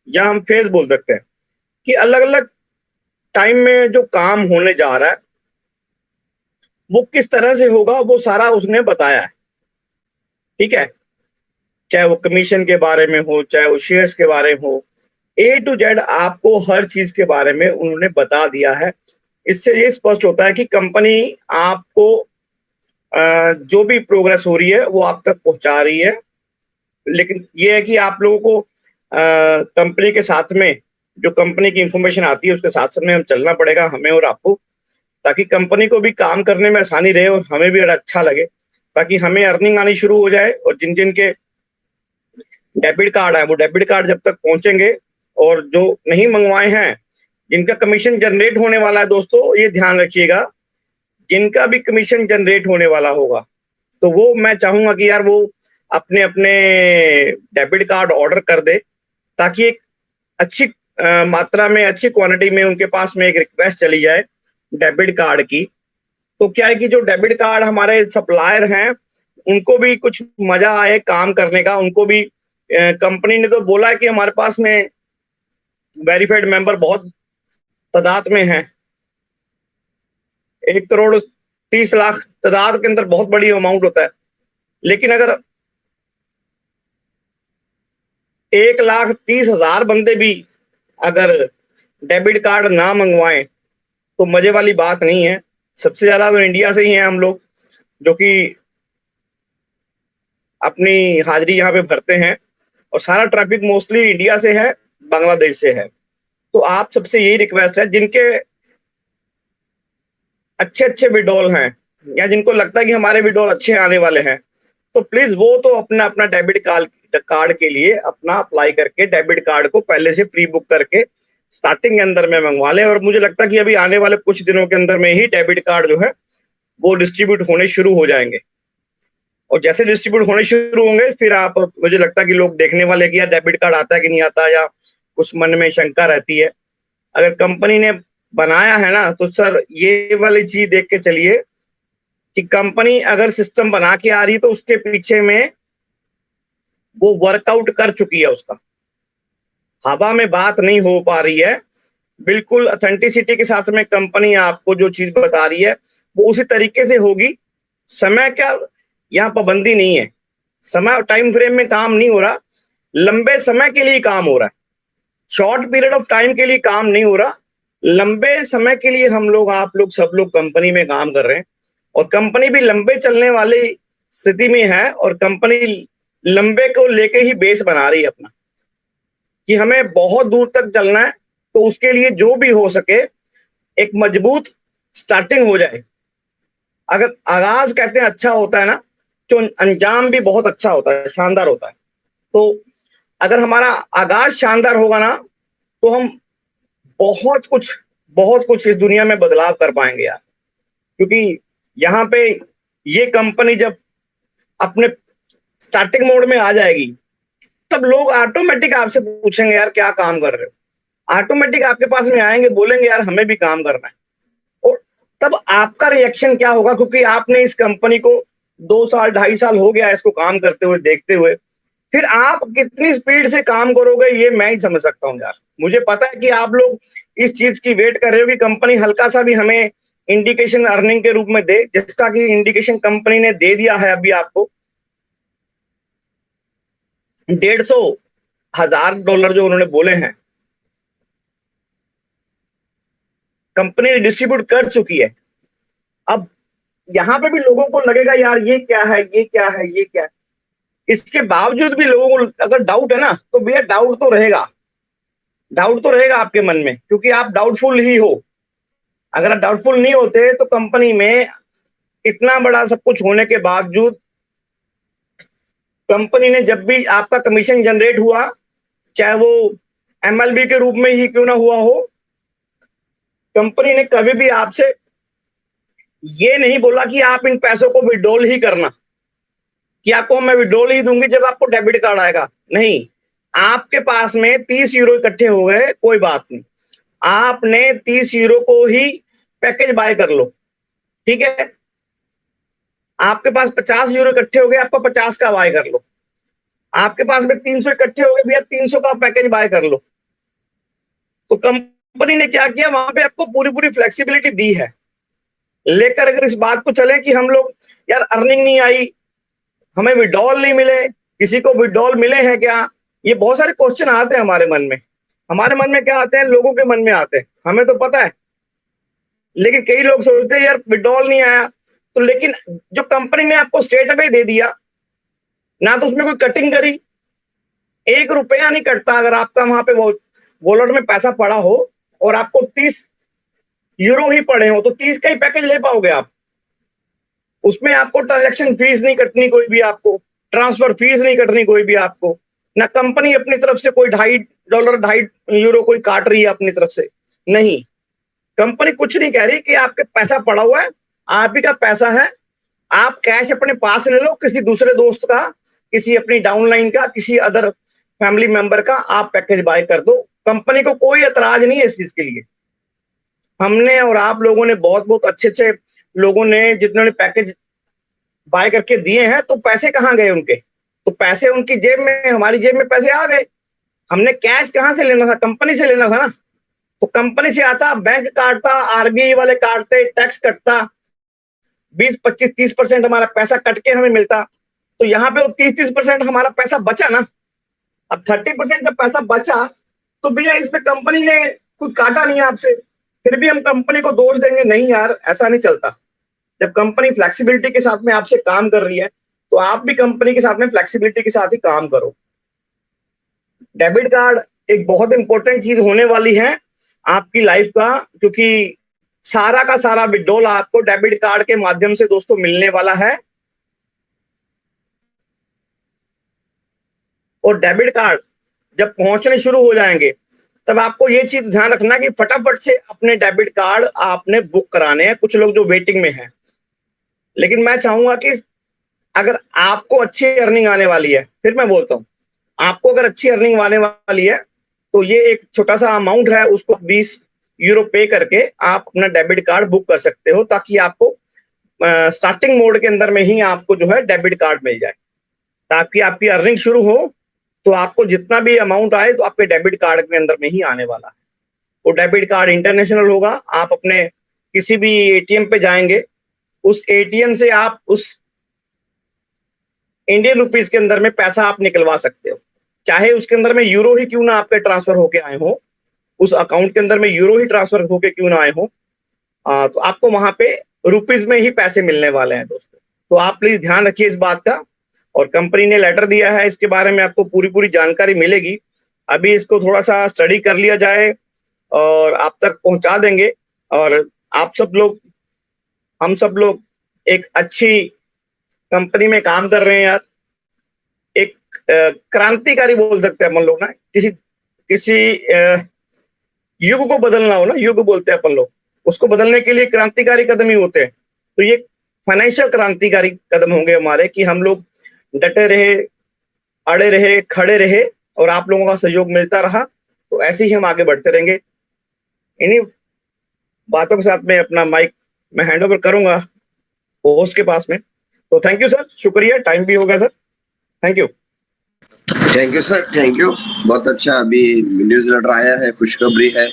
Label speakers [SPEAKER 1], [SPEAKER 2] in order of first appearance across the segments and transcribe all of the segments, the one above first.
[SPEAKER 1] या हम फेज बोल सकते हैं, कि अलग अलग टाइम में जो काम होने जा रहा है वो किस तरह से होगा, वो सारा उसने बताया है। ठीक है, चाहे वो कमीशन के बारे में हो, चाहे वो शेयर्स के बारे में हो, ए टू जेड आपको हर चीज के बारे में उन्होंने बता दिया है। इससे ये स्पष्ट होता है कि कंपनी आपको जो भी प्रोग्रेस हो रही है वो आप तक पहुंचा रही है। लेकिन ये है कि आप लोगों को कंपनी के साथ में जो कंपनी की इंफॉर्मेशन आती है उसके साथ साथ में हम चलना पड़ेगा, हमें और आपको, ताकि कंपनी को भी काम करने में आसानी रहे और हमें भी अच्छा लगे, ताकि हमें अर्निंग आनी शुरू हो जाए। और जिन जिन के डेबिट कार्ड है वो डेबिट कार्ड जब तक पहुंचेंगे, और जो नहीं मंगवाए हैं, जिनका कमीशन जनरेट होने वाला है दोस्तों, ये ध्यान रखिएगा, जिनका भी कमीशन जनरेट होने वाला होगा तो वो मैं चाहूंगा कि यार वो अपने अपने डेबिट कार्ड ऑर्डर कर दे, ताकि एक अच्छी मात्रा में, अच्छी क्वांटिटी में उनके पास में एक रिक्वेस्ट चली जाए डेबिट कार्ड की। तो क्या है कि जो डेबिट कार्ड हमारे सप्लायर हैं उनको भी कुछ मजा आए काम करने का, उनको भी कंपनी ने तो बोला है कि हमारे पास में वेरीफाइड मेंबर बहुत तादाद में है, 1 करोड़ 30 लाख तादाद के अंदर बहुत बड़ी अमाउंट होता है। लेकिन अगर 1,30,000 बंदे भी अगर डेबिट कार्ड ना मंगवाएं तो मजे वाली बात नहीं है। सबसे ज्यादा तो इंडिया से ही हैं हम लोग, जो कि अपनी हाजिरी यहाँ पे भरते हैं, और सारा ट्रैफिक मोस्टली इंडिया से है, बांग्लादेश से है। तो आप सबसे यही रिक्वेस्ट है, जिनके अच्छे अच्छे विड्रॉल हैं या जिनको लगता है कि हमारे विड्रॉल अच्छे आने वाले हैं, तो प्लीज वो तो अपना अपना डेबिट कार्ड के लिए अपना अप्लाई करके डेबिट कार्ड को पहले से प्री बुक करके स्टार्टिंग के अंदर में मंगवा लें। और मुझे लगता है कि अभी आने वाले कुछ दिनों के अंदर में ही डेबिट कार्ड जो है वो डिस्ट्रीब्यूट होने शुरू हो जाएंगे। और जैसे डिस्ट्रीब्यूट होने शुरू होंगे फिर आप, मुझे लगता है कि लोग देखने वाले कि यार डेबिट कार्ड आता है कि नहीं आता, या कुछ मन में शंका रहती है। अगर कंपनी ने बनाया है ना तो सर ये वाली चीज देख के चलिए कि कंपनी अगर सिस्टम बना के आ रही है तो उसके पीछे में वो वर्कआउट कर चुकी है उसका, हवा में बात नहीं हो पा रही है। बिल्कुल ऑथेंटिसिटी के साथ में कंपनी आपको जो चीज बता रही है वो उसी तरीके से होगी। समय क्या, यहाँ पाबंदी नहीं है, समय टाइम फ्रेम में काम नहीं हो रहा, लंबे समय के लिए काम हो रहा है, शॉर्ट पीरियड ऑफ टाइम के लिए काम नहीं हो रहा, लंबे समय के लिए हम लोग, आप लोग, सब लोग कंपनी में काम कर रहे हैं। और कंपनी भी लंबे चलने वाली स्थिति में है, और कंपनी लंबे को लेके ही बेस बना रही है अपना, कि हमें बहुत दूर तक चलना है। तो उसके लिए जो भी हो सके एक मजबूत स्टार्टिंग हो जाए। अगर आगाज कहते हैं अच्छा होता है ना, तो अंजाम भी बहुत अच्छा होता है, शानदार होता है। तो अगर हमारा आगाज शानदार होगा ना तो हम बहुत कुछ, बहुत कुछ इस दुनिया में बदलाव कर पाएंगे यार। क्योंकि यहाँ पे ये कंपनी जब अपने स्टार्टिंग मोड में आ जाएगी तब लोग ऑटोमेटिक आपसे पूछेंगे यार क्या काम कर रहे हो, ऑटोमेटिक आपके पास में आएंगे, बोलेंगे यार हमें भी काम करना है। और तब आपका रिएक्शन क्या होगा, क्योंकि आपने इस कंपनी को 2 साल 2.5 साल हो गया इसको काम करते हुए, देखते हुए, फिर आप कितनी स्पीड से काम करोगे ये मैं ही समझ सकता हूँ यार। मुझे पता है कि आप लोग इस चीज की वेट कर रहे हो कि कंपनी हल्का सा भी हमें इंडिकेशन अर्निंग के रूप में दे, जिसका कि इंडिकेशन कंपनी ने दे दिया है अभी आपको। $150,000 जो उन्होंने बोले हैं कंपनी ने डिस्ट्रीब्यूट कर चुकी है। अब यहाँ पे भी लोगों को लगेगा यार ये क्या है, ये क्या है, ये क्या है। इसके बावजूद भी लोगों को अगर डाउट है ना तो भैया डाउट तो रहेगा, डाउट तो रहेगा आपके मन में, क्योंकि आप डाउटफुल ही हो। अगर आप डाउटफुल नहीं होते तो कंपनी में इतना बड़ा सब कुछ होने के बावजूद कंपनी ने जब भी आपका कमीशन जनरेट हुआ, चाहे वो एमएलबी के रूप में ही क्यों ना हुआ हो, कंपनी ने कभी भी आपसे ये नहीं बोला कि आप इन पैसों को विड्रॉल ही करना, कि आपको मैं विड्रॉल ही दूंगी जब आपको डेबिट कार्ड आएगा। नहीं, आपके पास में 30 यूरो इकट्ठे हो गए, कोई बात नहीं, आपने 30 यूरो को ही पैकेज बाय कर लो। ठीक है, आपके पास 50 यूरो इकट्ठे हो गए, आपको 50 का बाय कर लो। आपके पास में 300 इकट्ठे हो गए भैया, 300 का पैकेज बाय कर लो। तो कंपनी ने क्या किया, वहां पे आपको पूरी पूरी फ्लेक्सिबिलिटी दी है। लेकर अगर इस बात को चले कि हम लोग यार अर्निंग नहीं आई, हमें विड्रॉल नहीं मिले, किसी को विड्रॉल मिले हैं क्या, ये बहुत सारे क्वेश्चन आते हैं हमारे मन में। हमारे मन में क्या आते हैं, लोगों के मन में आते हैं, हमें तो पता है, लेकिन कई लोग सोचते हैं यार विड्रॉल नहीं आया। तो लेकिन जो कंपनी ने आपको स्टेट में दे दिया ना, तो उसमें कोई कटिंग करी, 1 रुपया नहीं कटता। अगर आपका वहां पे वॉलेट में पैसा पड़ा हो और आपको 30 यूरो ही पड़े हो, तो 30 का ही पैकेज ले पाओगे आप। उसमें आपको ट्रांजेक्शन फीस नहीं कटनी कोई भी, आपको ट्रांसफर फीस नहीं कटनी कोई भी आपको, ना कंपनी अपनी तरफ से कोई $2.5 2.5 कोई काट रही है अपनी तरफ से, नहीं। कंपनी कुछ नहीं कह रही कि आपके पैसा पड़ा हुआ है, आप ही का पैसा है, आप कैश अपने पास ले लो, किसी दूसरे दोस्त का, किसी अपनी डाउनलाइन का, किसी अदर फैमिली मेंबर का आप पैकेज बाय कर दो। कंपनी को कोई एतराज नहीं है इस चीज के लिए। हमने और आप लोगों ने बहुत बहुत अच्छे अच्छे लोगों ने जिन्होंने पैकेज बाय करके दिए हैं, तो पैसे कहाँ गए उनके? तो पैसे उनकी जेब में, हमारी जेब में पैसे आ गए। हमने कैश कहाँ से लेना था? कंपनी से लेना था ना। तो कंपनी से आता, बैंक काटता, आरबीआई वाले काटते, टैक्स कटता, 20, 25, 30% हमारा पैसा कट के हमें मिलता। तो यहाँ पे 30% हमारा पैसा बचा ना। अब 30% जब पैसा बचा, तो भैया इसमें कंपनी ने कुछ काटा नहीं है आपसे, फिर भी हम कंपनी को दोष देंगे? नहीं यार, ऐसा नहीं चलता। जब कंपनी फ्लेक्सिबिलिटी के साथ में आपसे काम कर रही है, तो आप भी कंपनी के साथ में फ्लेक्सिबिलिटी के साथ ही काम करो। डेबिट कार्ड एक बहुत इंपॉर्टेंट चीज होने वाली है आपकी लाइफ का, क्योंकि सारा का सारा विड्रॉल आपको डेबिट कार्ड के माध्यम से दोस्तों मिलने वाला है। और डेबिट कार्ड जब पहुंचने शुरू हो जाएंगे, तब आपको ये चीज ध्यान रखना कि फटाफट से अपने डेबिट कार्ड आपने बुक कराने हैं। कुछ लोग जो वेटिंग में हैं, लेकिन मैं चाहूंगा कि अगर आपको अच्छी अर्निंग आने वाली है, फिर मैं बोलता हूं, आपको अगर अच्छी अर्निंग आने वाली है, तो ये एक छोटा सा अमाउंट है, उसको 20 यूरो पे करके आप अपना डेबिट कार्ड बुक कर सकते हो, ताकि आपको स्टार्टिंग मोड के अंदर में ही आपको जो है डेबिट कार्ड मिल जाए। ताकि आपकी अर्निंग शुरू हो, तो आपको जितना भी अमाउंट आए, तो आपके डेबिट कार्ड के अंदर में ही आने वाला है। वो डेबिट कार्ड इंटरनेशनल होगा। आप अपने किसी भी एटीएम पे जाएंगे, उस एटीएम से आप उस इंडियन रुपीज के अंदर में पैसा आप निकलवा सकते हो, चाहे उसके अंदर में यूरो ही क्यों ना आपके ट्रांसफर होके आए हो, उस अकाउंट के अंदर में यूरो ही ट्रांसफर होके क्यों ना आए हो, तो आपको वहां पे रुपीज में ही पैसे मिलने वाले हैं दोस्तों। तो आप प्लीज ध्यान रखिए इस बात का। और कंपनी ने लेटर दिया है, इसके बारे में आपको पूरी पूरी जानकारी मिलेगी। अभी इसको थोड़ा सा स्टडी कर लिया जाए और आप तक पहुंचा देंगे। और आप सब लोग, हम सब लोग एक अच्छी कंपनी में काम कर रहे हैं यार। एक क्रांतिकारी बोल सकते हैं अपन लोग ना, किसी युग को बदलना हो ना, युग बोलते हैं अपन लोग, उसको बदलने के लिए क्रांतिकारी कदम ही होते हैं। तो ये फाइनेंशियल क्रांतिकारी कदम होंगे हमारे, कि हम लोग डटे रहे, अड़े रहे, खड़े रहे, और आप लोगों का सहयोग मिलता रहा, तो ऐसे ही हम आगे बढ़ते रहेंगे। इन्हीं बातों के साथ में अपना माइक मैं हैंड ओवर करूंगा होस्ट के पास में। तो थैंक यू सर, शुक्रिया, टाइम भी हो गया sir, thank you.
[SPEAKER 2] Thank you sir, thank you. बहुत अच्छा, अभी न्यूज़ लेटर आया है, खुशखबरी है।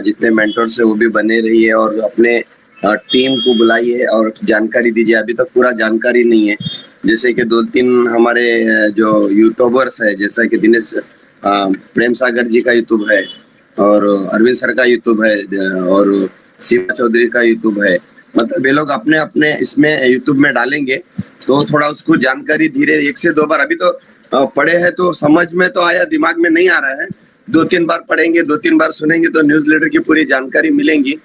[SPEAKER 2] जितने मेंटोर से वो भी बने रहिए और अपने टीम को बुलाइए और जानकारी दीजिए। अभी तक पूरा जानकारी नहीं है, जैसे कि 2-3 हमारे जो यूट्यूबर्स है, जैसा कि दिनेश प्रेम सागर जी का यूट्यूब है, और अरविंद सर का यूट्यूब है, और शिवा चौधरी का यूट्यूब है। मतलब ये लोग अपने अपने इसमें यूट्यूब में डालेंगे, तो थोड़ा उसको जानकारी धीरे 1 से 2 बार, अभी तो पढ़े हैं तो समझ में तो आया, दिमाग में नहीं आ रहा है। 2-3 बार पढ़ेंगे, 2-3 बार सुनेंगे, तो न्यूज़ लेटर की पूरी जानकारी मिलेंगी।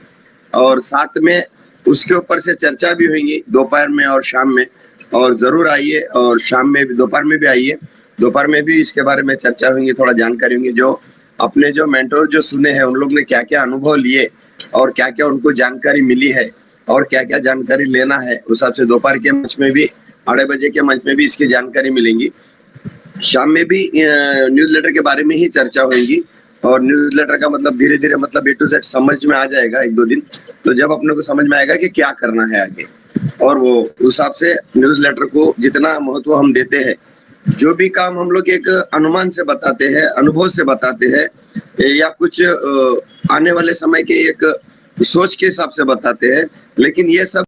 [SPEAKER 2] और साथ में उसके ऊपर से चर्चा भी होगी दोपहर में और शाम में। और जरूर आइए, और शाम में भी, दोपहर में भी आइए। दोपहर में भी इसके बारे में चर्चा होगी, थोड़ा जानकारी होगी। जो अपने जो मेंटोर जो सुने हैं, उन लोग ने क्या क्या अनुभव लिए और क्या क्या उनको जानकारी मिली है और क्या क्या जानकारी लेना है, उस हिसाब से दोपहर के मंच में भी, 2:30 बजे के मंच में भी इसकी जानकारी मिलेंगी। शाम में भी न्यूज़ लेटर के बारे में ही चर्चा होगी। और न्यूज़ लेटर का मतलब धीरे धीरे, मतलब A to Z समझ में आ जाएगा 1-2 दिन। तो जब अपने को समझ में आएगा कि क्या करना है आगे, और वो उस हिसाब से न्यूज़ लेटर को जितना महत्व हम देते हैं, जो भी काम हम लोग एक अनुमान से बताते हैं, अनुभव से बताते हैं, या कुछ आने वाले समय के एक सोच के हिसाब से बताते हैं, लेकिन ये सब